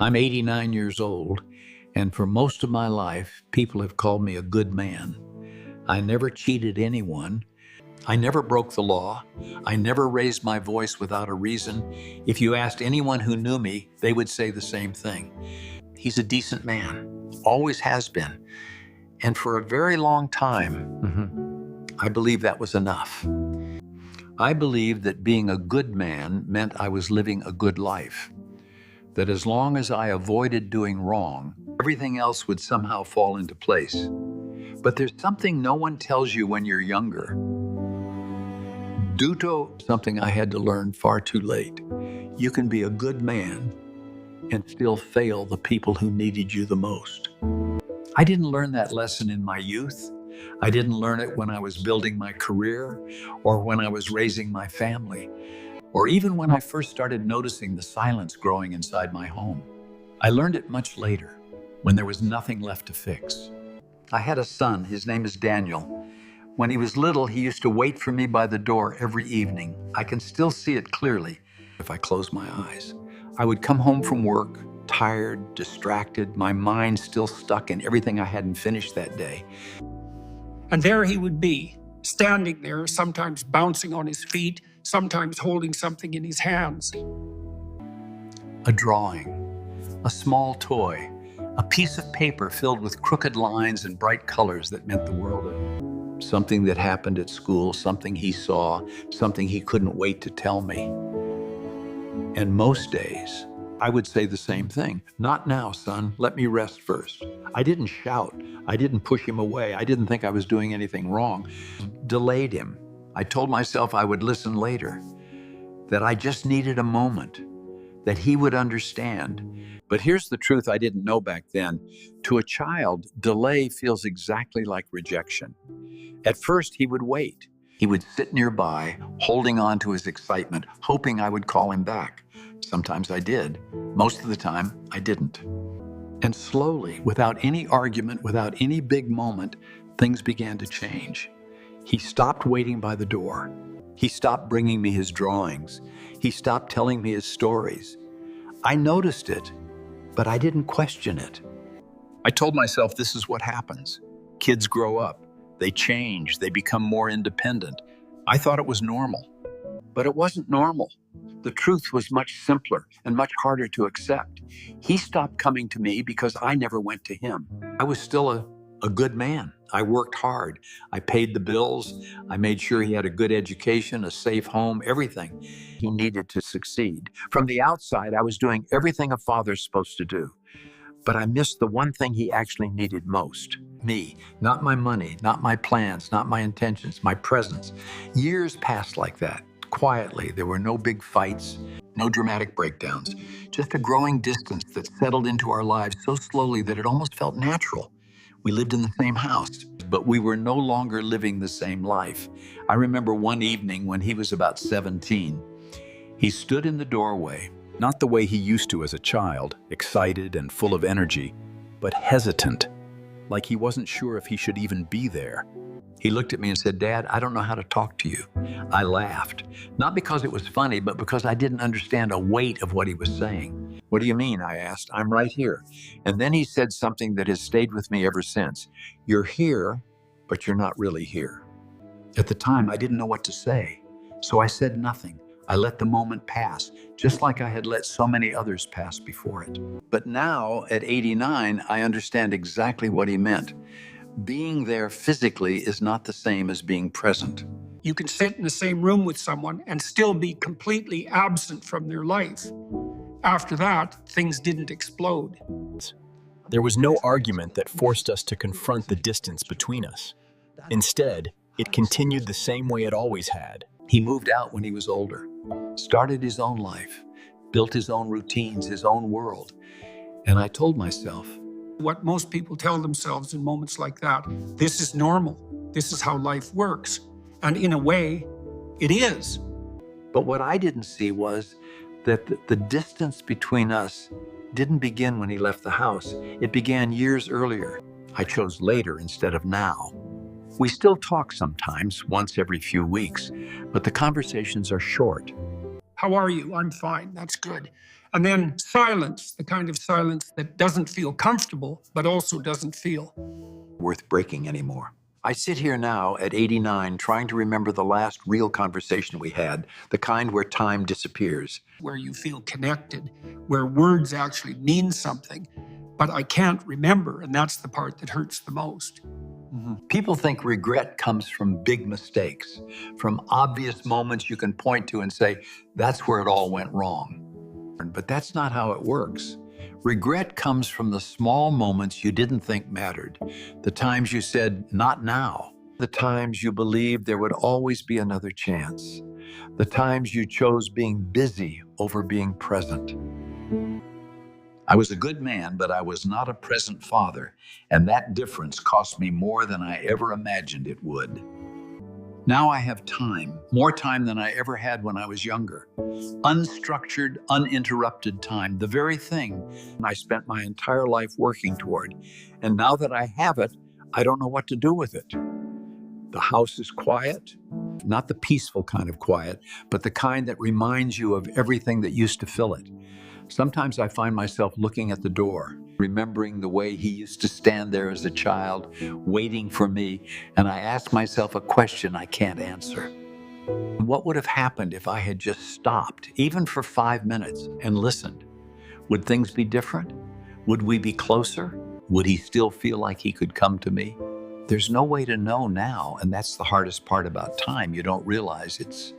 I'm 89 years old, and for most of my life, people have called me a good man. I never cheated anyone. I never broke the law. I never raised my voice without a reason. If you asked anyone who knew me, they would say the same thing. He's a decent man, always has been. And for a very long time, I believe that was enough. I believed that being a good man meant I was living a good life. That as long as I avoided doing wrong, everything else would somehow fall into place. But there's something no one tells you when you're younger. Due to something I had to learn far too late. You can be a good man and still fail the people who needed you the most. I didn't learn that lesson in my youth. I didn't learn it when I was building my career or when I was raising my family, or even when I first started noticing the silence growing inside my home. I learned it much later, when there was nothing left to fix. I had a son, his name is Daniel. When he was little, he used to wait for me by the door every evening. I can still see it clearly if I close my eyes. I would come home from work, tired, distracted, my mind still stuck in everything I hadn't finished that day. And there he would be, standing there, sometimes bouncing on his feet, sometimes holding something in his hands. A drawing, a small toy, a piece of paper filled with crooked lines and bright colors that meant the world to him. Something that happened at school, something he saw, something he couldn't wait to tell me. And most days, I would say the same thing. Not now, son. Let me rest first. I didn't shout. I didn't push him away. I didn't think I was doing anything wrong. Delayed him. I told myself I would listen later, that I just needed a moment, that he would understand. But here's the truth I didn't know back then. To a child, delay feels exactly like rejection. At first, he would wait. He would sit nearby, holding on to his excitement, hoping I would call him back. Sometimes I did. Most of the time, I didn't. And slowly, without any argument, without any big moment, things began to change. He stopped waiting by the door. He stopped bringing me his drawings. He stopped telling me his stories. I noticed it, but I didn't question it. I told myself this is what happens. Kids grow up. They change. They become more independent. I thought it was normal, but it wasn't normal. The truth was much simpler and much harder to accept. He stopped coming to me because I never went to him. I was still a good man. I worked hard. I paid the bills. I made sure he had a good education, a safe home, everything he needed to succeed. From the outside, I was doing everything a father's supposed to do. But I missed the one thing he actually needed most. Me. Not my money, not my plans, not my intentions, my presence. Years passed like that. Quietly, there were no big fights, no dramatic breakdowns, just a growing distance that settled into our lives so slowly that it almost felt natural. We lived in the same house, but we were no longer living the same life. I remember one evening when he was about 17. He stood in the doorway, not the way he used to as a child, excited and full of energy, but hesitant, like he wasn't sure if he should even be there. He looked at me and said, "Dad, I don't know how to talk to you." I laughed, not because it was funny, but because I didn't understand a weight of what he was saying. "What do you mean?" I asked. "I'm right here." And then he said something that has stayed with me ever since. "You're here, but you're not really here." At the time, I didn't know what to say, so I said nothing. I let the moment pass, just like I had let so many others pass before it. But now, at 89, I understand exactly what he meant. Being there physically is not the same as being present. You can sit in the same room with someone and still be completely absent from their life. After that, things didn't explode. There was no argument that forced us to confront the distance between us. Instead, it continued the same way it always had. He moved out when he was older, started his own life, built his own routines, his own world. And I told myself, What most people tell themselves in moments like that, this is normal. This is how life works. And in a way, it is. but what I didn't see was that the distance between us didn't begin when he left the house. It began years earlier. I chose later instead of now. We still talk sometimes, once every few weeks, but the conversations are short. How are you? I'm fine. That's good. And then silence, the kind of silence that doesn't feel comfortable, but also doesn't feel worth breaking anymore. I sit here now at 89 trying to remember the last real conversation we had, the kind where time disappears. where you feel connected, where words actually mean something, but I can't remember, and that's the part that hurts the most. People think regret comes from big mistakes, from obvious moments you can point to and say, that's where it all went wrong. But that's not how it works. Regret comes from the small moments you didn't think mattered, the times you said, not now, the times you believed there would always be another chance, the times you chose being busy over being present. I was a good man, but I was not a present father, and that difference cost me more than I ever imagined it would. Now I have time, more time than I ever had when I was younger. Unstructured, uninterrupted time, the very thing I spent my entire life working toward. And now that I have it, I don't know what to do with it. The house is quiet, not the peaceful kind of quiet, but the kind that reminds you of everything that used to fill it. Sometimes I find myself looking at the door, remembering the way he used to stand there as a child, waiting for me, and I ask myself a question I can't answer. What would have happened if I had just stopped, even for 5 minutes, and listened? Would things be different? Would we be closer? Would he still feel like he could come to me? There's no way to know now, and that's the hardest part about time. You don't realize it's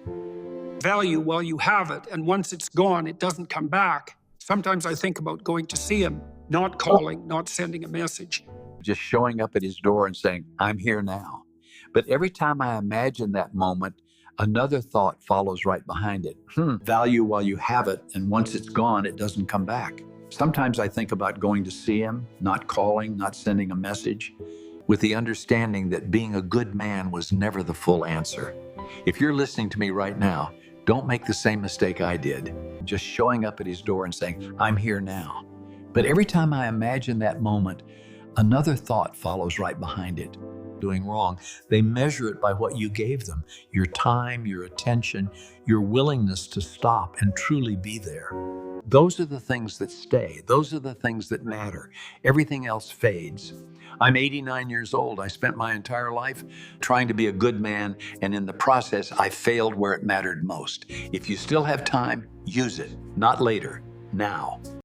Value while you have it, and once it's gone, it doesn't come back. Sometimes I think about going to see him, not calling, not sending a message. just showing up at his door and saying, I'm here now. But every time I imagine that moment, another thought follows right behind it. Value while you have it, and once it's gone, it doesn't come back. Sometimes I think about going to see him, not calling, not sending a message, with the understanding that being a good man was never the full answer. If you're listening to me right now, don't make the same mistake I did, just showing up at his door and saying, I'm here now. But every time I imagine that moment, another thought follows right behind it. Doing wrong, they measure it by what you gave them, your time, your attention, your willingness to stop and truly be there. Those are the things that stay. Those are the things that matter. Everything else fades. I'm 89 years old. I spent my entire life trying to be a good man, and in the process, I failed where it mattered most. If you still have time, use it. Not later, now.